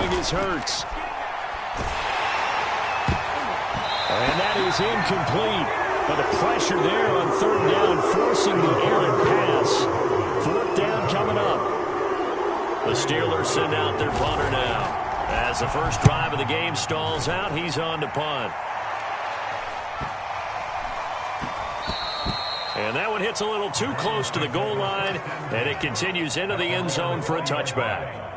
throwing his Hurts. And that is incomplete. But the pressure there on third down, forcing the errant pass. Fourth down coming up. The Steelers send out their punter now. As the first drive of the game stalls out, he's on to punt. And that one hits a little too close to the goal line, and it continues into the end zone for a touchback.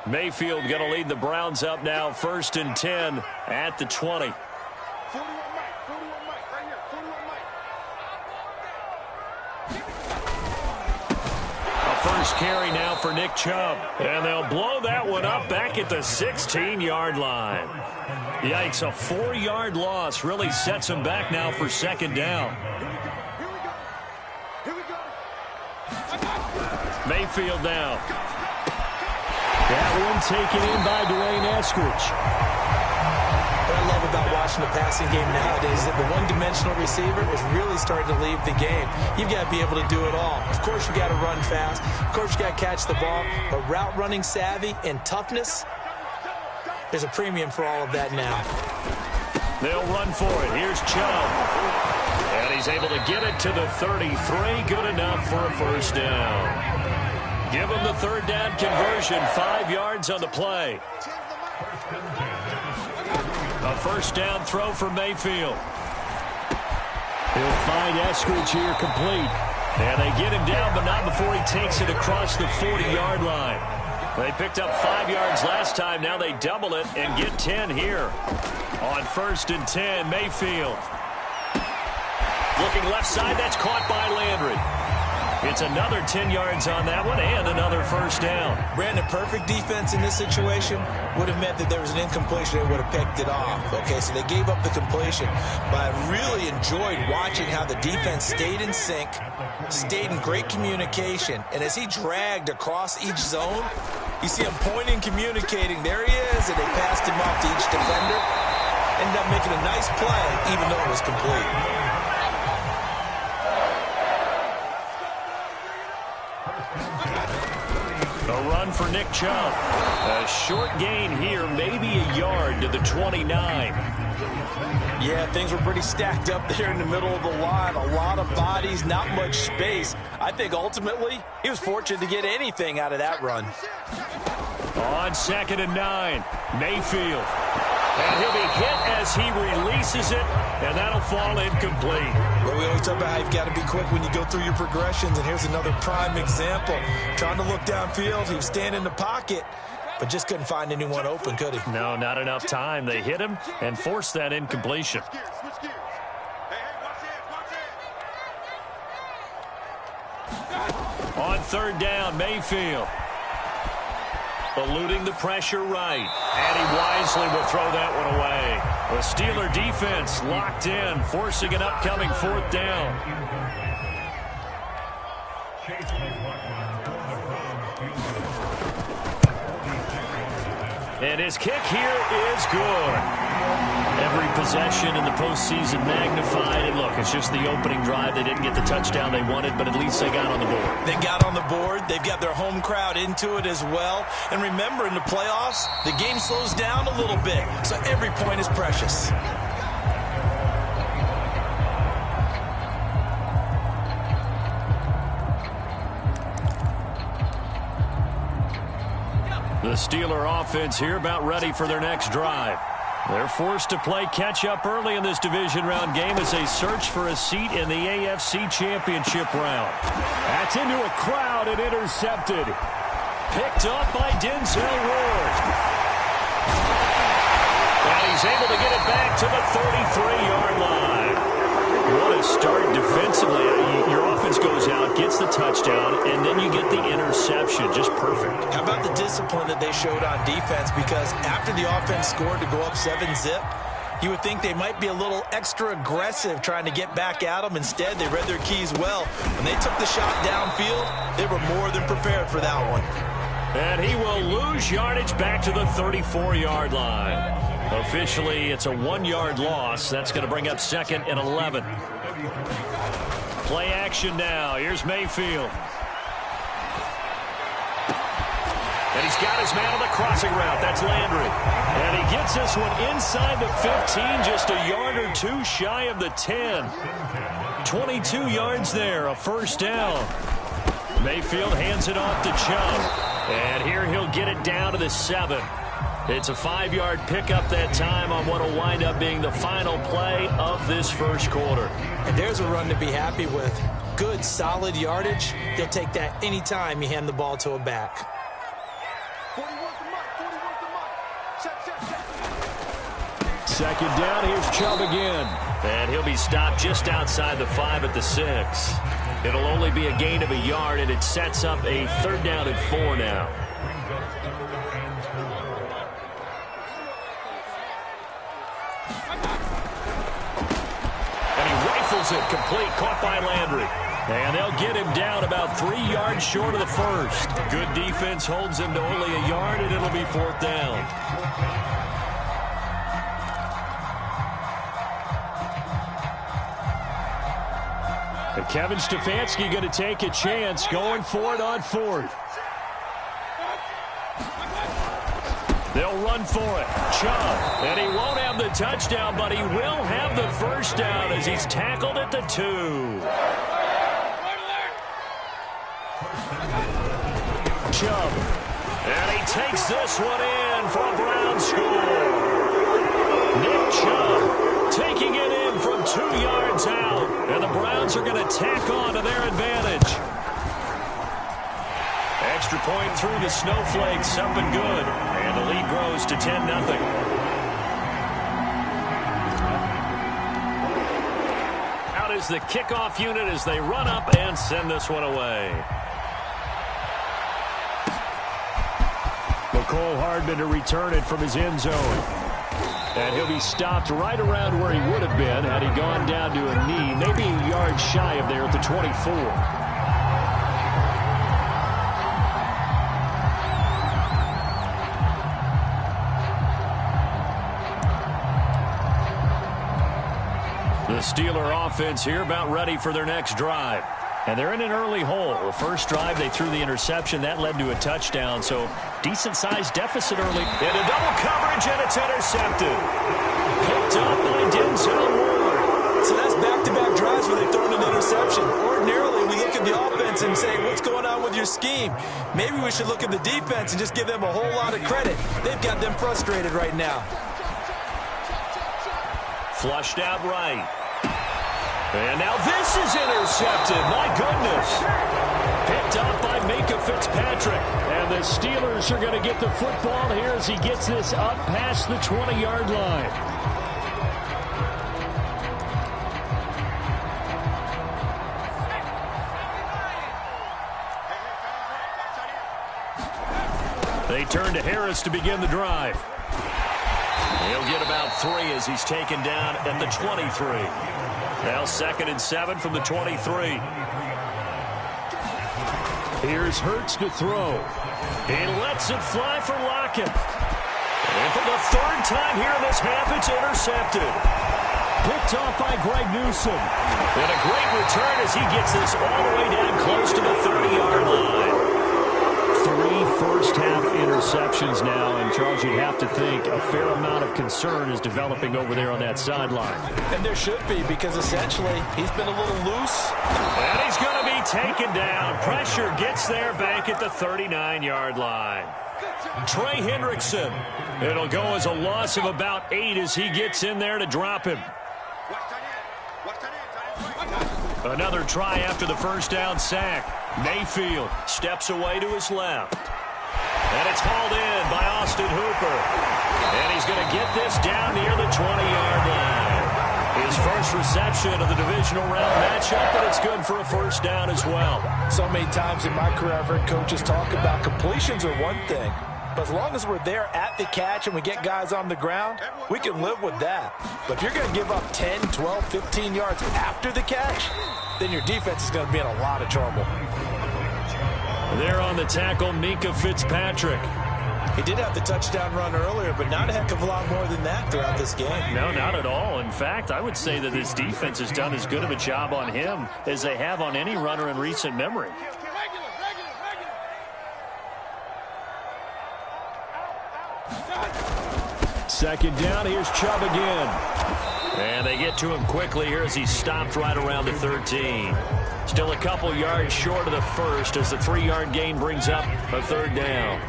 Mayfield going to lead the Browns up now, 1st and 10 at the 20. First carry now for Nick Chubb. And they'll blow that one up back at the 16-yard line. Yikes, a 4-yard loss really sets him back now for 2nd down. Mayfield now. That one taken in by Dwayne Eskridge. What I love about watching the passing game nowadays is that the one-dimensional receiver is really starting to leave the game. You've got to be able to do it all. Of course, you got to run fast. Of course, you got to catch the ball. But route running savvy and toughness, there's a premium for all of that now. They'll run for it. Here's Chubb. And he's able to get it to the 33. Good enough for a first down. Give him the third down conversion. 5 yards on the play. A first down throw for Mayfield. He'll find Eskridge here complete. And they get him down, but not before he takes it across the 40-yard line. They picked up 5 yards last time. Now they double it and get 10 here. On 1st and 10, Mayfield. Looking left side, that's caught by Landry. It's another 10 yards on that one and another first down. Brandon, perfect defense in this situation would have meant that there was an incompletion. They would have picked it off. Okay, so they gave up the completion. But I really enjoyed watching how the defense stayed in sync, stayed in great communication. And as he dragged across each zone, you see him pointing, communicating. There he is, and they passed him off to each defender. Ended up making a nice play, even though it was complete. A run for Nick Chubb. A short gain here, maybe a yard to the 29. Yeah, things were pretty stacked up there in the middle of the line. A lot of bodies, not much space. I think ultimately he was fortunate to get anything out of that run. On 2nd and 9, Mayfield. And he'll be hit as he releases it, and that'll fall incomplete. Well, we always talk about how you've got to be quick when you go through your progressions, and here's another prime example. Trying to look downfield, he was standing in the pocket, but just couldn't find anyone open, could he? No, not enough time. They hit him and forced that incompletion. On 3rd down, Mayfield. Eluding the pressure right. And he wisely will throw that one away. The Steeler defense locked in, forcing an upcoming 4th down. And his kick here is good. Every possession in the postseason magnified. And look, it's just the opening drive. They didn't get the touchdown they wanted, but at least they got on the board. They got on the board. They've got their home crowd into it as well. And remember, in the playoffs, the game slows down a little bit, so every point is precious. The Steeler offense here about ready for their next drive. They're forced to play catch-up early in this division round game as they search for a seat in the AFC Championship round. That's into a crowd and intercepted. Picked up by Denzel Ward. And he's able to get it back to the 33-yard line. What a start defensively. Your offense goes out, gets the touchdown, and then you get the interception. Just perfect. How about the discipline that they showed on defense? Because after the offense scored to go up 7-zip, you would think they might be a little extra aggressive trying to get back at them. Instead, they read their keys well. When they took the shot downfield, they were more than prepared for that one. And he will lose yardage back to the 34-yard line. Officially, it's a 1-yard loss. That's going to bring up 2nd and 11. Play action now. Here's Mayfield. And he's got his man on the crossing route. That's Landry. And he gets this one inside the 15, just a yard or two shy of the 10. 22 yards there, a first down. Mayfield hands it off to Chubb. And here he'll get it down to the 7. It's a 5-yard pickup that time on what will wind up being the final play of this first quarter. And there's a run to be happy with. Good, solid yardage. He'll take that anytime you hand the ball to a back. Second down, here's Chubb again. And he'll be stopped just outside the 5 at the 6. It'll only be a gain of a yard, and it sets up a 3rd down and 4 now. And he rifles it complete, caught by Landry. And they'll get him down about 3 yards short of the first. Good defense holds him to only a yard, and it'll be 4th down. And Kevin Stefanski going to take a chance, going for it on 4th. They'll run for it. Chubb. And he won't have the touchdown, but he will have the first down as he's tackled at the 2. Chubb. And he takes this one in for a Brown score. Nick Chubb taking it in from 2 yards out. And the Browns are going to tack on to their advantage. Extra point through the snowflakes, up and good. And the lead grows to 10-0. Out is the kickoff unit as they run up and send this one away. Cole Hardman to return it from his end zone. And he'll be stopped right around where he would have been had he gone down to a knee, maybe a yard shy of there at the 24. The Steeler offense here about ready for their next drive. And they're in an early hole. The first drive, they threw the interception. That led to a touchdown. So, decent-sized deficit early. And a double coverage, and it's intercepted. Picked up by Denzel Ward. So that's back-to-back drives where they've thrown an interception. Ordinarily, we look at the offense and say, what's going on with your scheme? Maybe we should look at the defense and just give them a whole lot of credit. They've got them frustrated right now. Flushed out right. And now this is intercepted. My goodness. Picked up by Minka Fitzpatrick. And the Steelers are going to get the football here as he gets this up past the 20-yard line. They turn to Harris to begin the drive. He'll get about 3 as he's taken down at the 23. Now 2nd and 7 from the 23. Here's Hurts to throw. He lets it fly for Lockett. And for the 3rd time here in this half, it's intercepted. Picked off by Greg Newsome. And a great return as he gets this all the way down close to the 30-yard line. 3 first-half interceptions now, and Charles, you'd have to think a fair amount of concern is developing over there on that sideline. And there should be, because essentially he's been a little loose. And he's going to be taken down. Pressure gets there back at the 39-yard line. Trey Hendrickson. It'll go as a loss of about 8 as he gets in there to drop him. Another try after the first down sack. Mayfield steps away to his left. And it's hauled in by Austin Hooper. And he's going to get this down near the 20-yard line. His first reception of the divisional round matchup, and it's good for a first down as well. So many times in my career I've heard coaches talk about completions are one thing. But as long as we're there at the catch and we get guys on the ground, we can live with that. But if you're going to give up 10, 12, 15 yards after the catch, then your defense is going to be in a lot of trouble. There on the tackle, Minka Fitzpatrick. He did have the touchdown run earlier, but not a heck of a lot more than that throughout this game. No, not at all. In fact, I would say that this defense has done as good of a job on him as they have on any runner in recent memory. Second down, here's Chubb again. And they get to him quickly here as he's stopped right around the 13. Still a couple yards short of the first as the 3-yard gain brings up a third down.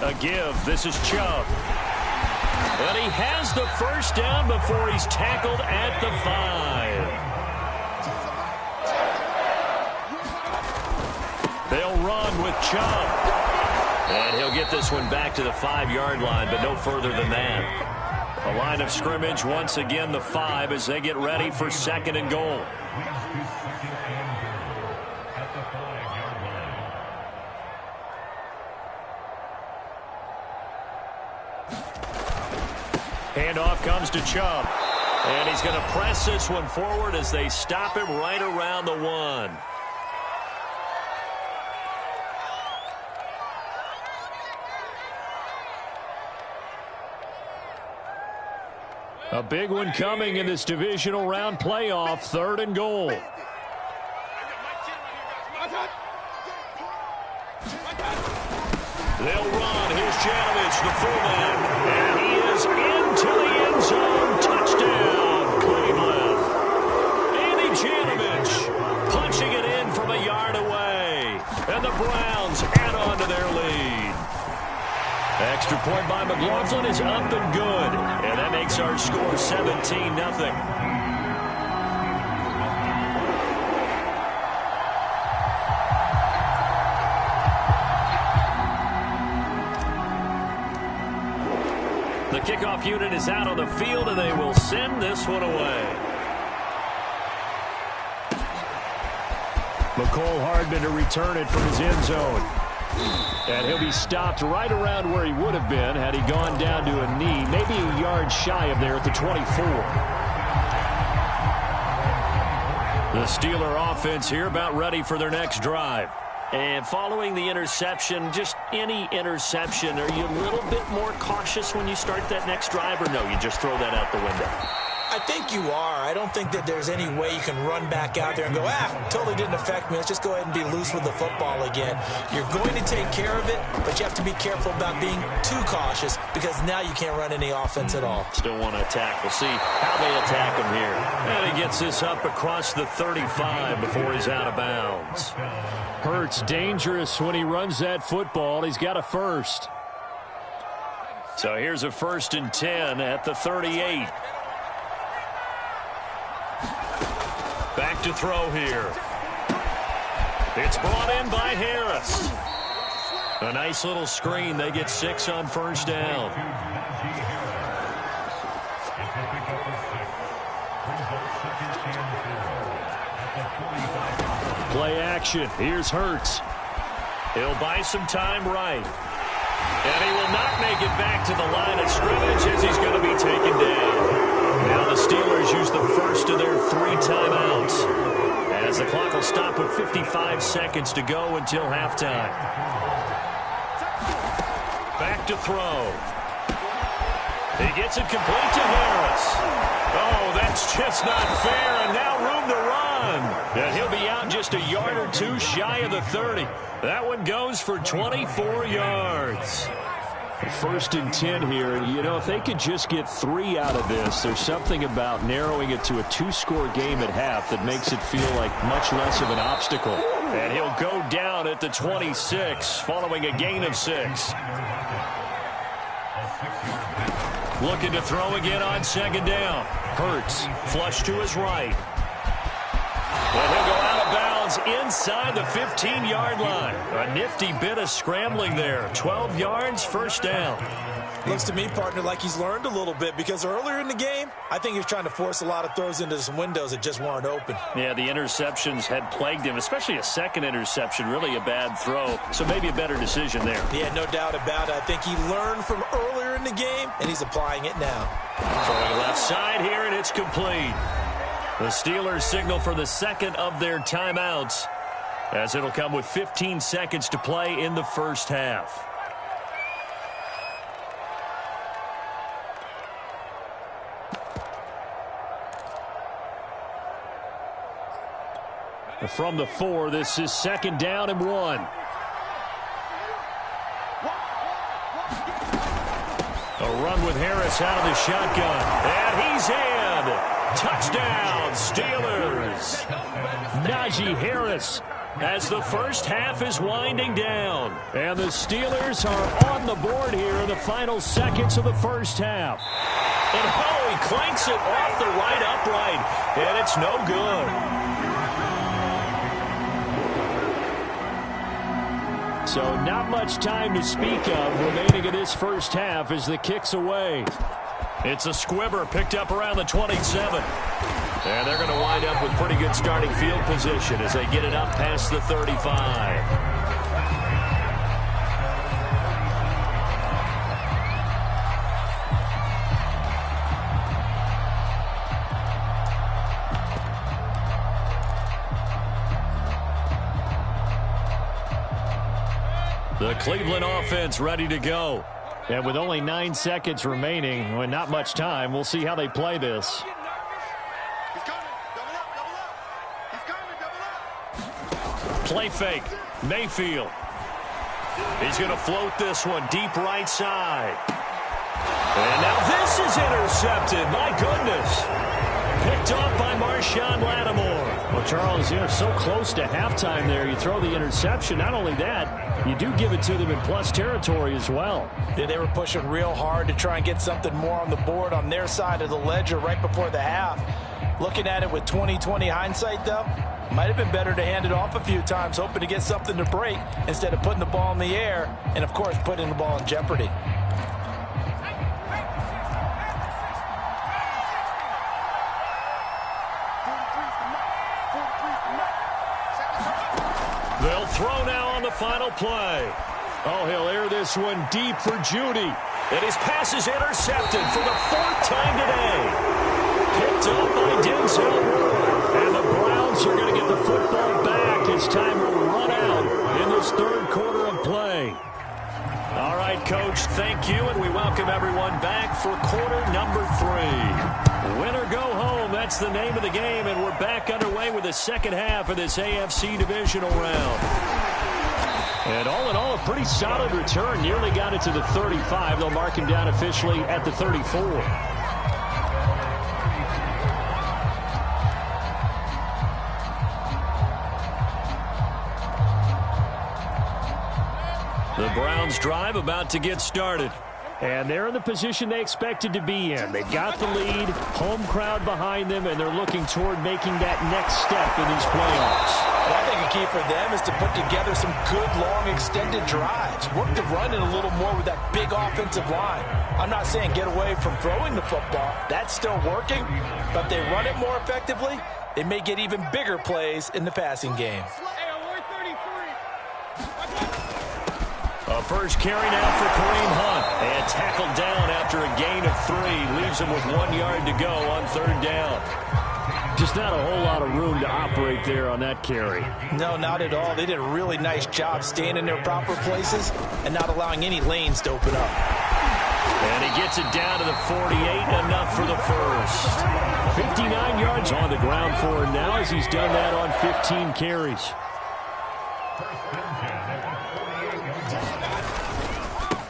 A give. This is Chubb. But he has the first down before he's tackled at the 5. They'll run with Chubb. And he'll get this one back to the 5-yard line, but no further than that. A line of scrimmage, once again the 5 as they get ready for 2nd and goal. Handoff comes to Chubb. And he's going to press this one forward as they stop him right around the 1. A big one coming in this divisional round playoff, 3rd and goal. They'll run. Here's Janovich, the fullback. And he is into the end zone. Touchdown, Cleveland. Andy Janovich punching it in from a yard away. And the Browns add on to their lead. Extra point by McLaughlin is up and good. And that makes our score 17-0. The kickoff unit is out on the field, and they will send this one away. McCole Hardman to return it from his end zone. And he'll be stopped right around where he would have been had he gone down to a knee, maybe a yard shy of there at the 24. The Steeler offense here about ready for their next drive. And following the interception, just any interception, are you a little bit more cautious when you start that next drive, or no, you just throw that out the window? I think you are. I don't think that there's any way you can run back out there and go, totally didn't affect me. Let's just go ahead and be loose with the football again. You're going to take care of it, but you have to be careful about being too cautious because now you can't run any offense at all. Still want to attack. We'll see how they attack him here. And he gets this up across the 35 before he's out of bounds. Hurts dangerous when he runs that football. He's got a first. So here's a 1st and 10 at the 38. Back to throw here. It's brought in by Harris. A nice little screen. They get 6 on 1st down. Play action. Here's Hurts. He'll buy some time right. And he will not make it back to the line of scrimmage as he's going to be taken down. Now the Steelers use the first of their 3 timeouts as the clock will stop with 55 seconds to go until halftime. Back to throw. He gets it complete to Harris. Oh, that's just not fair, and now room to run. And he'll be out just a yard or 2 shy of the 30. That one goes for 24 yards. 1st and 10 here, and you know, if they could just get 3 out of this, there's something about narrowing it to a 2-score game at half that makes it feel like much less of an obstacle. And he'll go down at the 26 following a gain of 6. Looking to throw again on 2nd down. Hurts, flush to his right. And he'll go out of bounds is inside the 15-yard line. A nifty bit of scrambling there. 12 yards, first down. Looks to me, partner, like he's learned a little bit, because earlier in the game, I think he was trying to force a lot of throws into some windows that just weren't open. Yeah, the interceptions had plagued him, especially a second interception, really a bad throw. So maybe a better decision there. Yeah, no doubt about it. I think he learned from earlier in the game, and he's applying it now. Throwing left side here, and it's complete. The Steelers signal for the second of their timeouts, as it'll come with 15 seconds to play in the first half. From the 4, this is second down and 1. A run with Harris out of the shotgun. And he's in. Touchdown, Steelers. Najee Harris as the first half is winding down. And the Steelers are on the board here in the final seconds of the first half. And he clanks it off the right upright. And it's no good. So not much time to speak of remaining in this first half as the kick's away. It's a squibber picked up around the 27. And they're going to wind up with pretty good starting field position as they get it up past the 35. The Cleveland offense ready to go. And with only 9 seconds remaining, and not much time, we'll see how they play this. Play fake. Mayfield. He's going to float this one deep right side. And now this is intercepted. My goodness. Picked off by Marshawn Lattimore. Well, Charles, you're so close to halftime there. You throw the interception. Not only that, you do give it to them in plus territory as well. Yeah, they were pushing real hard to try and get something more on the board on their side of the ledger right before the half. Looking at it with 20/20 hindsight, though, might have been better to hand it off a few times, hoping to get something to break instead of putting the ball in the air and, of course, putting the ball in jeopardy. They'll throw now on the final play. Oh, he'll air this one deep for Judy. And his pass is intercepted for the 4th time today. Picked up by Denzel Ward. And the Browns are going to get the football back as time will run out in this third quarter of play. All right, Coach, thank you, and we welcome everyone back for quarter number 3. Win or go home, that's the name of the game, and we're back underway with the second half of this AFC divisional round. And all in all, a pretty solid return. Nearly got it to the 35. They'll mark him down officially at the 34. The Browns drive about to get started. And they're in the position they expected to be in. They've got the lead, home crowd behind them, and they're looking toward making that next step in these playoffs. And I think a key for them is to put together some good, long, extended drives. Work the run in a little more with that big offensive line. I'm not saying get away from throwing the football. That's still working. But if they run it more effectively, they may get even bigger plays in the passing game. A first carry now for Kareem Hunt. And tackled down after a gain of 3. Leaves him with 1 yard to go on 3rd down. Just not a whole lot of room to operate there on that carry. No, not at all. They did a really nice job staying in their proper places and not allowing any lanes to open up. And he gets it down to the 48, enough for the first. 59 yards on the ground for him now as he's done that on 15 carries.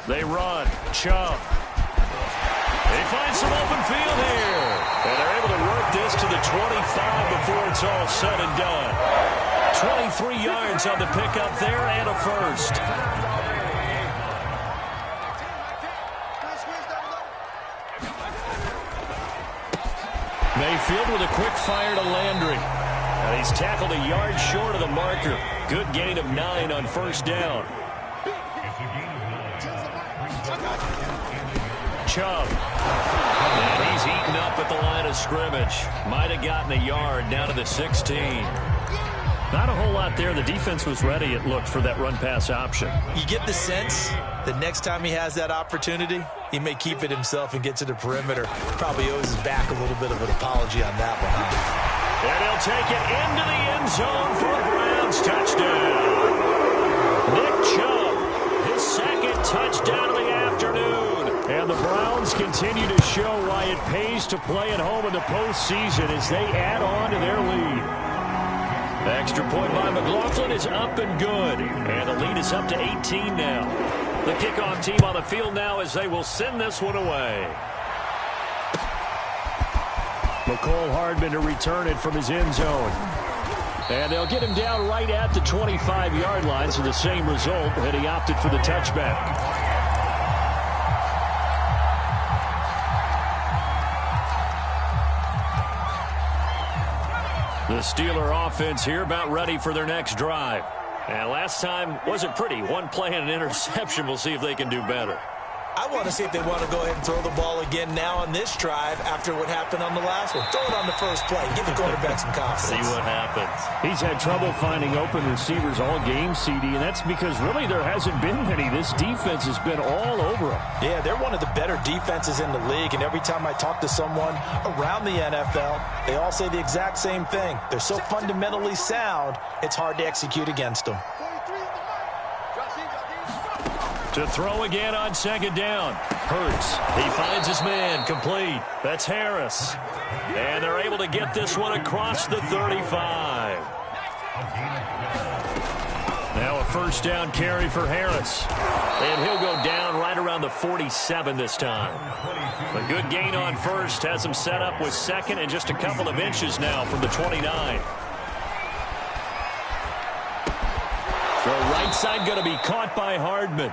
They run. Chubb. They find some open field here. And they're able to work this to the 25 before it's all said and done. 23 yards on the pickup there and a first. Mayfield with a quick fire to Landry. And he's tackled a yard short of the marker. Good gain of 9 on first down. Chubb. And he's eaten up at the line of scrimmage. Might have gotten a yard down to the 16. Not a whole lot there. The defense was ready, it looked, for that run-pass option. You get the sense that next time he has that opportunity, he may keep it himself and get to the perimeter. Probably owes his back a little bit of an apology on that one, huh? And he'll take it into the end zone for a Browns touchdown. Nick Chubb, his second touchdown of the afternoon. And the Browns continue to show why it pays to play at home in the postseason as they add on to their lead. The extra point by McLaughlin is up and good. And the lead is up to 18 now. The kickoff team on the field now as they will send this one away. McCole Hardman to return it from his end zone. And they'll get him down right at the 25-yard line, so the same result, and he opted for the touchback. The Steeler offense here about ready for their next drive. And last time wasn't pretty. One play and an interception. We'll see if they can do better. I want to see if they want to go ahead and throw the ball again now on this drive after what happened on the last one. Throw it on the first play. Give the quarterback some confidence. See what happens. He's had trouble finding open receivers all game, CD, and that's because really there hasn't been many. This defense has been all over them. Yeah, they're one of the better defenses in the league, and every time I talk to someone around the NFL, they all say the exact same thing. They're so fundamentally sound, it's hard to execute against them. To throw again on second down. Hurts. He finds his man. Complete. That's Harris. And they're able to get this one across the 35. Now a first down carry for Harris. And he'll go down right around the 47 this time. A good gain on first has him set up with second and just a couple of inches now from the 29. Throw right side going to be caught by Hardman.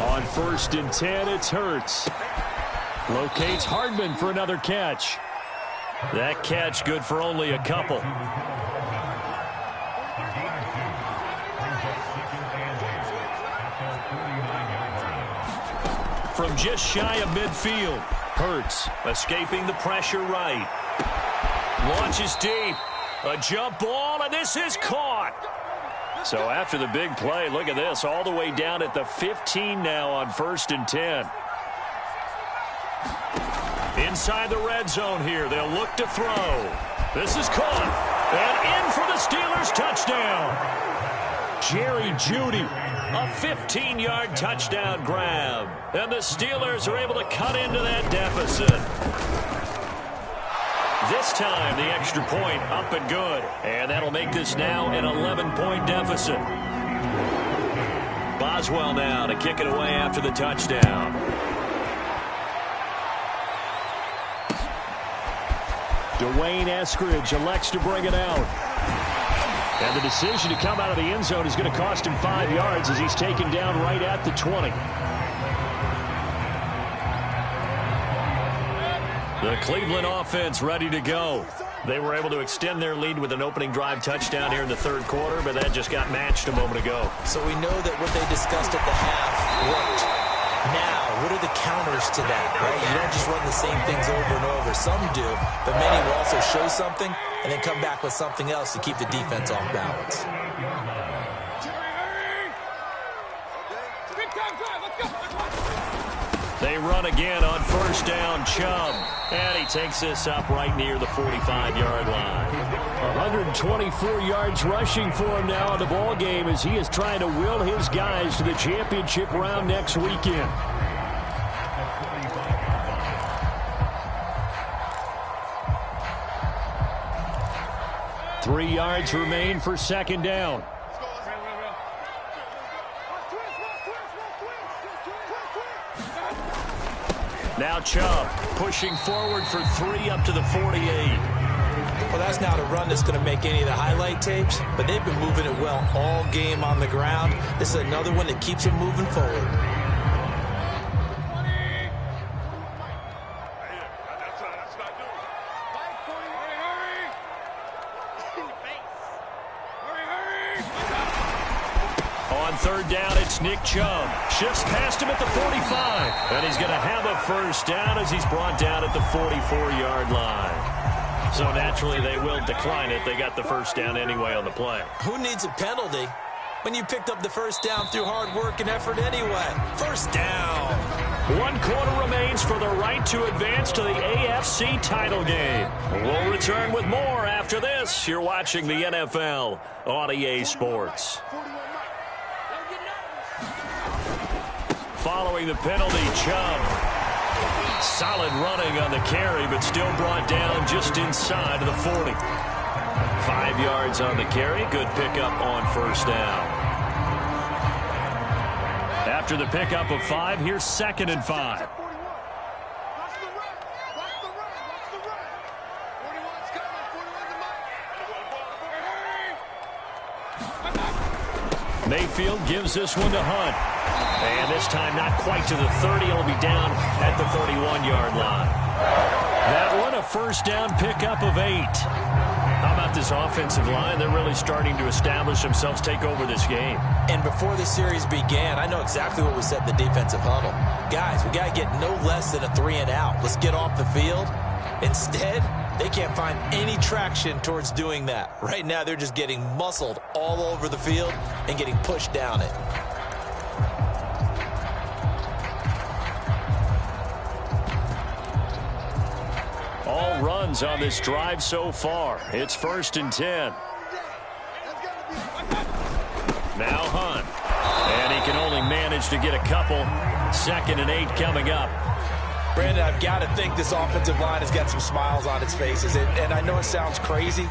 On first and 10, it's Hurts. Locates Hardman for another catch. That catch good for only a couple. From just shy of midfield, Hurts escaping the pressure right. Launches deep. A jump ball, and this is caught. So after the big play, look at this, all the way down at the 15 now on first and 10. Inside the red zone here, they'll look to throw. This is caught, and in for the Steelers touchdown. Jerry Jeudy, a 15-yard touchdown grab. And the Steelers are able to cut into that deficit. This time, the extra point up and good. And that'll make this now an 11-point deficit. Boswell now to kick it away after the touchdown. Dwayne Eskridge elects to bring it out. And the decision to come out of the end zone is going to cost him 5 yards as he's taken down right at the 20. The Cleveland offense ready to go. They were able to extend their lead with an opening drive touchdown here in the third quarter, but that just got matched a moment ago. So we know that what they discussed at the half worked. Now, what are the counters to that, right? You don't just run the same things over and over. Some do, but many will also show something and then come back with something else to keep the defense off balance. They run again on first down, Chubb. And he takes this up right near the 45-yard line. 124 yards rushing for him now in the ball game as he is trying to will his guys to the championship round next weekend. Three yards remain for second down. Now Chubb pushing forward for 3 up to the 48. Well, that's not a run that's going to make any of the highlight tapes, but they've been moving it well all game on the ground. This is another one that keeps them moving forward. It's Nick Chubb. Shifts past him at the 45. And he's going to have a first down as he's brought down at the 44-yard line. So naturally they will decline it. They got the first down anyway on the play. Who needs a penalty when you picked up the first down through hard work and effort anyway? First down. 1 quarter remains for the right to advance to the AFC title game. We'll return with more after this. You're watching the NFL on EA Sports. Following the penalty, Chubb. Solid running on the carry, but still brought down just inside of the 40. 5 yards on the carry. Good pickup on first down. After the pickup of 5, here's 2nd and 5. Mayfield gives this one to Hunt. And this time not quite to the 30. It'll be down at the 31-yard line. That one a first down pickup of 8. How about this offensive line? They're really starting to establish themselves, take over this game. And before the series began, I know exactly what we said in the defensive huddle. Guys, we got to get no less than a 3 and out. Let's get off the field. Instead, they can't find any traction towards doing that. Right now, they're just getting muscled all over the field and getting pushed down it. All runs on this drive so far. It's 1st and 10. Now Hunt. And he can only manage to get a couple. 2nd and 8 coming up. Brandon, I've got to think this offensive line has got some smiles on its faces. And I know it sounds crazy,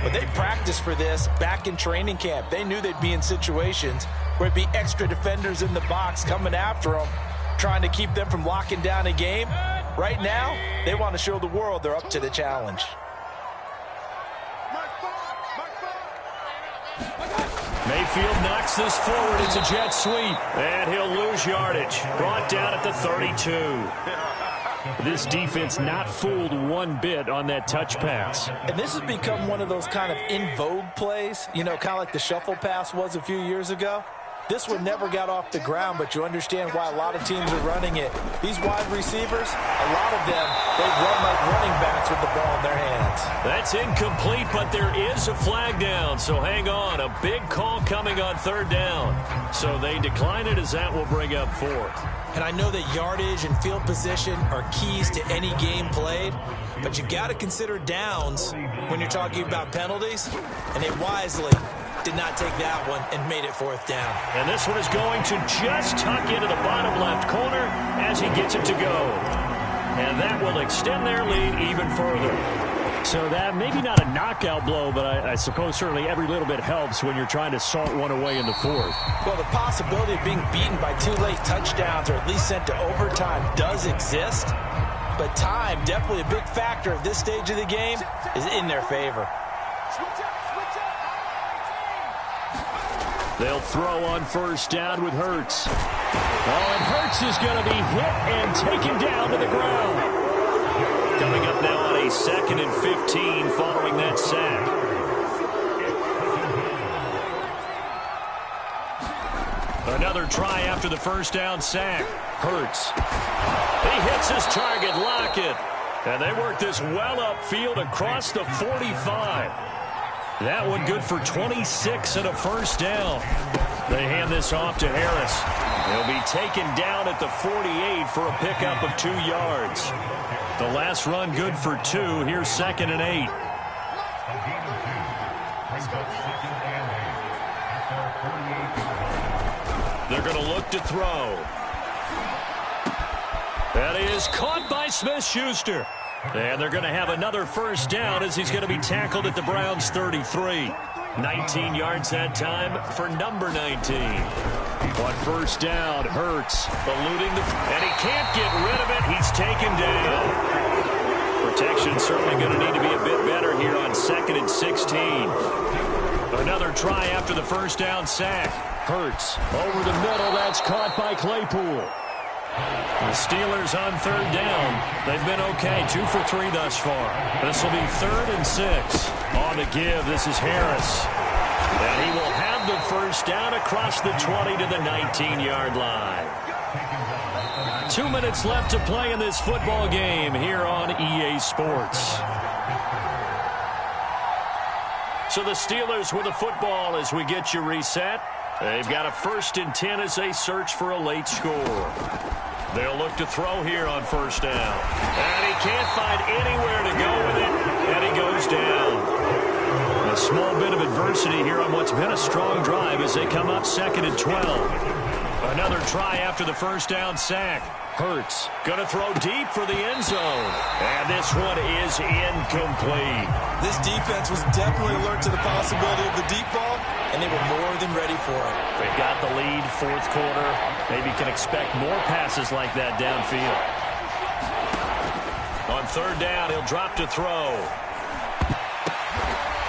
but they practiced for this back in training camp. They knew they'd be in situations where it'd be extra defenders in the box coming after them, trying to keep them from locking down a game. Right now, they want to show the world they're up to the challenge. Mayfield knocks this forward. It's a jet sweep. And he'll lose yardage. Brought down at the 32. This defense not fooled one bit on that touch pass. And this has become one of those kind of in vogue plays, you know, kind of like the shuffle pass was a few years ago. This one never got off the ground, but you understand why a lot of teams are running it. These wide receivers, a lot of them, they run like running backs with the ball in their hands. That's incomplete, but there is a flag down, so hang on. A big call coming on 3rd down. So they decline it as that will bring up 4th. And I know that yardage and field position are keys to any game played, but you got to consider downs when you're talking about penalties, and they wisely did not take that one and made it 4th down. And this one is going to just tuck into the bottom left corner as he gets it to go. And that will extend their lead even further. So that maybe not a knockout blow, but I suppose certainly every little bit helps when you're trying to salt one away in the 4th. Well, the possibility of being beaten by 2 late touchdowns or at least sent to overtime does exist. But time, definitely a big factor at this stage of the game, is in their favor. They'll throw on first down with Hurts. Oh, and Hurts is going to be hit and taken down to the ground. Coming up now on a 2nd and 15 following that sack. Another try after the first down sack. Hurts. He hits his target, Lockett. And they work this well upfield across the 45. That one good for 26 and a first down. They hand this off to Harris. He'll be taken down at the 48 for a pickup of 2 yards. The last run good for 2. Here's 2nd and 8. They're going to look to throw. That is caught by Smith-Schuster. And they're going to have another first down as he's going to be tackled at the Browns' 33. 19 yards that time for number 19. On first down, Hurts eluding and he can't get rid of it. He's taken down. Protection certainly going to need to be a bit better here on 2nd and 16. Another try after the first down sack. Hurts over the middle. That's caught by Claypool. The Steelers on 3rd down. They've been okay. 2 for 3 thus far. This will be 3rd and 6. On the give, this is Harris. And he will have the first down across the 20 to the 19-yard line. 2 minutes left to play in this football game here on EA Sports. So the Steelers with the football as we get you reset. They've got a 1st and 10 as they search for a late score. They'll look to throw here on 1st down. And he can't find anywhere to go with it, and he goes down. A small bit of adversity here on what's been a strong drive as they come up 2nd and 12. Another try after the 1st down sack. Hurts going to throw deep for the end zone. And this one is incomplete. This defense was definitely alert to the possibility of the deep ball, and they were more than ready for it. They've got the lead, 4th quarter. Maybe can expect more passes like that downfield. On 3rd down, he'll drop to throw.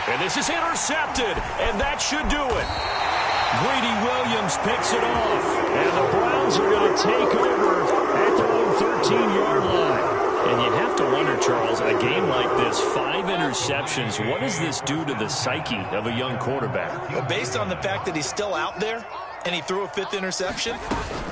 And this is intercepted, and that should do it. Greedy Williams picks it off, and the Browns are going to take over at their own 13-yard line. And you have to wonder, Charles, a game like this, 5 interceptions, what does this do to the psyche of a young quarterback? Well, based on the fact that he's still out there and he threw a 5th interception,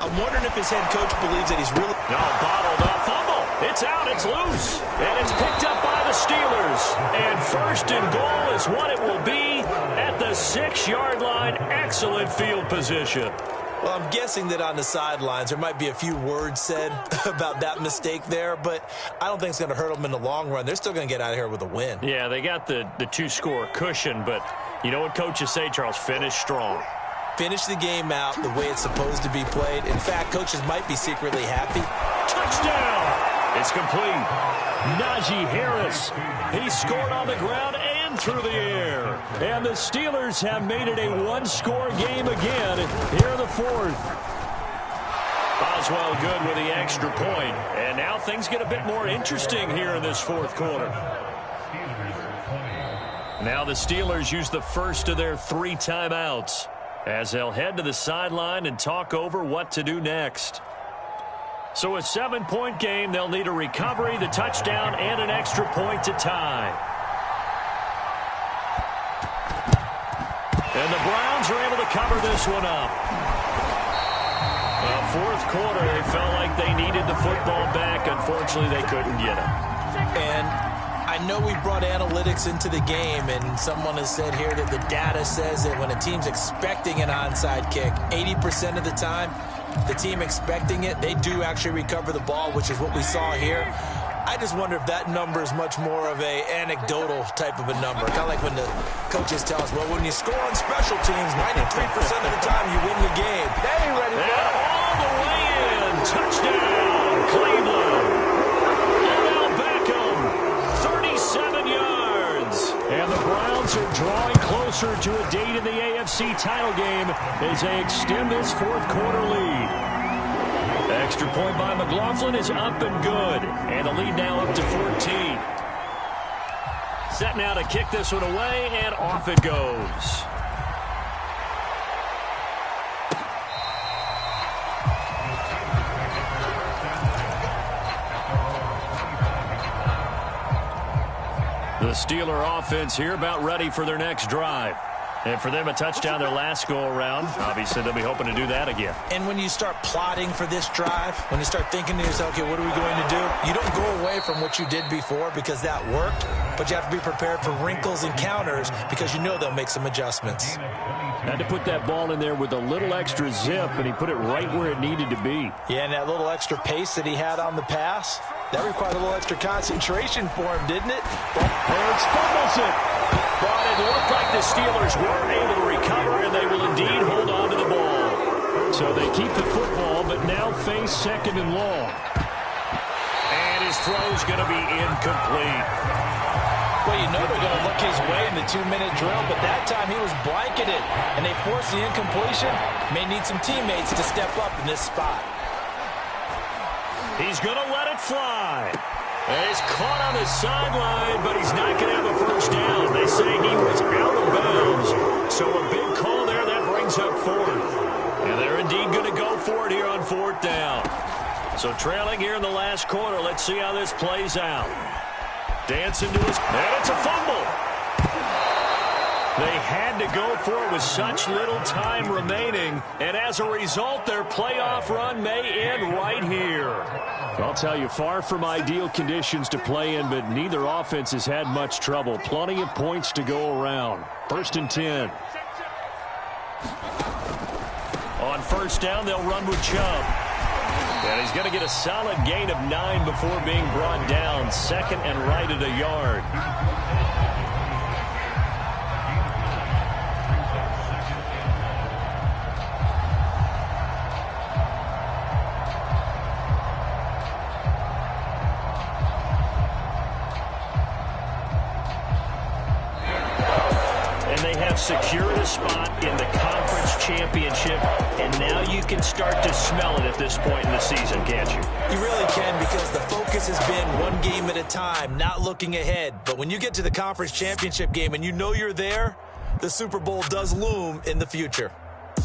I'm wondering if his head coach believes that he's really... No, bottled up, fumble. It's out, it's loose, and it's picked up by the Steelers. And 1st and goal is what it will be at the 6-yard line. Excellent field position. Well, I'm guessing that on the sidelines there might be a few words said about that mistake there, but I don't think it's going to hurt them in the long run. They're still going to get out of here with a win. Yeah, they got the 2-score cushion, but you know what coaches say, Charles? Finish strong. Finish the game out the way it's supposed to be played. In fact, coaches might be secretly happy. Touchdown! It's complete. Najee Harris. He scored on the ground and through the air. And the Steelers have made it a 1-score game again here in the 4th. Boswell good with the extra point. And now things get a bit more interesting here in this 4th quarter. Now the Steelers use the first of their 3 timeouts as they'll head to the sideline and talk over what to do next. So a 7-point game, they'll need a recovery, the touchdown, and an extra point to tie. And the Browns are able to cover this one up. Well, 4th quarter, they felt like they needed the football back. Unfortunately, they couldn't get it. And I know we brought analytics into the game, and someone has said here that the data says that when a team's expecting an onside kick, 80% of the time, the team expecting it, they do actually recover the ball, which is what we saw here. I just wonder if that number is much more of a anecdotal type of a number. Kind of like when the coaches tell us, well, when you score on special teams, 93% of the time you win the game. They ain't ready for that. All the way in. Touchdown, Cleveland. Odell Beckham, 37 yards. And the Browns are drawing closer to a date in the AFC title game as they extend this 4th quarter lead. Extra point by McLaughlin is up and good. And the lead now up to 14. Set now to kick this one away, and off it goes. The Steeler offense here about ready for their next drive. And for them, a touchdown their last go-around. Obviously, they'll be hoping to do that again. And when you start plotting for this drive, when you start thinking to yourself, okay, what are we going to do? You don't go away from what you did before because that worked, but you have to be prepared for wrinkles and counters because you know they'll make some adjustments. Had to put that ball in there with a little extra zip, and he put it right where it needed to be. Yeah, and that little extra pace that he had on the pass, that required a little extra concentration for him, didn't it? Hurts fumbles it. But it looked like the Steelers were able to recover, and they will indeed hold on to the ball. So they keep the football, but now face 2nd and long. And his throw's going to be incomplete. Well, you know they're going to look his way in the 2-minute drill, but that time he was blanketed, and they forced the incompletion. May need some teammates to step up in this spot. He's going to let it fly. And he's caught on the sideline, but he's not going to have a first down. They say he was out of bounds. So a big call there, that brings up 4th. And they're indeed going to go for it here on 4th down. So trailing here in the last quarter, let's see how this plays out. Dancing to his, and it's a fumble. They had to go for it with such little time remaining, and as a result, their playoff run may end right here. I'll tell you, far from ideal conditions to play in, but neither offense has had much trouble. Plenty of points to go around. 1st and 10. On 1st down, they'll run with Chubb. And he's going to get a solid gain of 9 before being brought down. 2nd and right at a yard. Secured a spot in the conference championship, and now you can start to smell it at this point in the season, can't you? You really can, because the focus has been one game at a time, not looking ahead. But when you get to the conference championship game and you know you're there, the Super Bowl does loom in the future.